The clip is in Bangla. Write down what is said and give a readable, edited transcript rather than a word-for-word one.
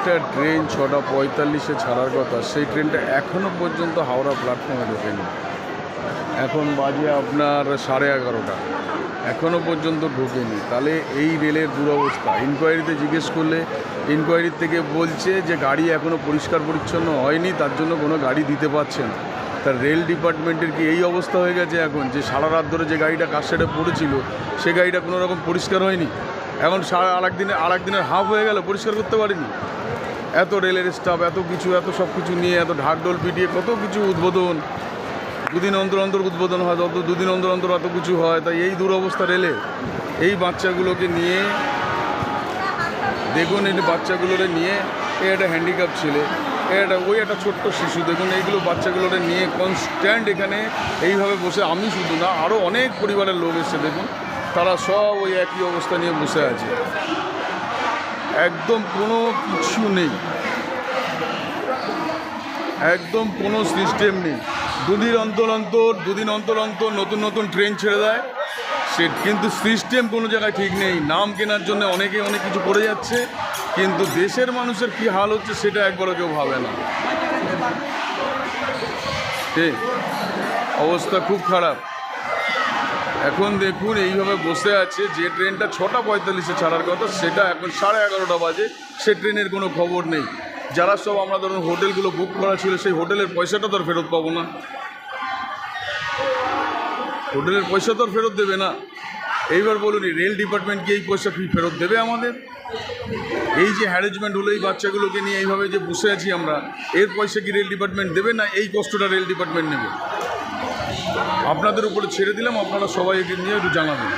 একটা ট্রেন 6:45-এ ছাড়ার কথা, সেই ট্রেনটা এখনও পর্যন্ত হাওড়া প্ল্যাটফর্মে ঢোকেনি। এখন বাজে আপনার 11:30, এখনও পর্যন্ত ঢোকেনি। তাহলে এই রেলের দুরবস্থা। ইনকোয়ারিতে জিজ্ঞেস করলে ইনকোয়ারির থেকে বলছে যে গাড়ি এখনও পরিষ্কার পরিচ্ছন্ন হয়নি, তার জন্য কোনো গাড়ি দিতে পারছে না। তার রেল ডিপার্টমেন্টের কি এই অবস্থা হয়ে গেছে এখন, যে সারা রাত ধরে যে গাড়িটা কাস্টারে পড়েছিল সে গাড়িটা কোনো রকম পরিষ্কার হয়নি, এখন আর একদিনের হাফ হয়ে গেল পরিষ্কার করতে পারিনি। এত রেলের স্টাফ, এত কিছু, এত সব কিছু নিয়ে, এত ঢাকঢোল পিটিয়ে কত কিছু উদ্বোধন, দুদিন অন্তর অন্তর উদ্বোধন হয়, তত দুদিন অন্তর অন্তর এত কিছু হয়। তাই এই দুরবস্থা রেলে। এই বাচ্চাগুলোকে নিয়ে দেখুন, এই বাচ্চাগুলোরে নিয়ে, একটা হ্যান্ডিক্যাপ ছেলে, ওই একটা ছোট্ট শিশু, দেখুন এইগুলো বাচ্চাগুলোরে নিয়ে কনস্ট্যান্ট এখানে এইভাবে বসে। আমি শুধু না, আরও অনেক পরিবারের লোক এসছে, দেখুন তারা সব ওই একই অবস্থা নিয়ে বসে আছে। একদম কোনো কিছু নেই, একদম কোনো সিস্টেম নেই। দুদিন অন্তর অন্তর নতুন নতুন ট্রেন ছেড়ে দেয়, কিন্তু সিস্টেম কোনো জায়গায় ঠিক নেই। নাম কেনার জন্য অনেকে অনেক কিছু করে যাচ্ছে, কিন্তু দেশের মানুষের কি হাল হচ্ছে সেটা একবারও কেউ ভাবে না। ঠিক, অবস্থা খুব খারাপ। এখন দেখুন এইভাবে বসে আছে, যে ট্রেনটা 6:45-এ ছাড়ার কথা সেটা এখন 11:30 বাজে, সে ট্রেনের কোনো খবর নেই। যারা সব আমরা ধরুন হোটেলগুলো বুক করা ছিল, সেই হোটেলের পয়সাটা তো আর ফেরত পাবো না, হোটেলের পয়সা তো আর ফেরত দেবে না। এইবার বলুন, রেল ডিপার্টমেন্ট কি এই পয়সা কি ফেরত দেবে আমাদের? এই যে হ্যারেসমেন্ট হলো এই বাচ্চাগুলোকে নিয়ে এইভাবে যে বসে আছি আমরা, এর পয়সা কি রেল ডিপার্টমেন্ট দেবে, না এই কষ্টটা রেল ডিপার্টমেন্ট নেবে? আপনাদের উপরে ছেড়ে দিলাম, আপনারা সবাই একে নিয়ে একটু জানাবেন।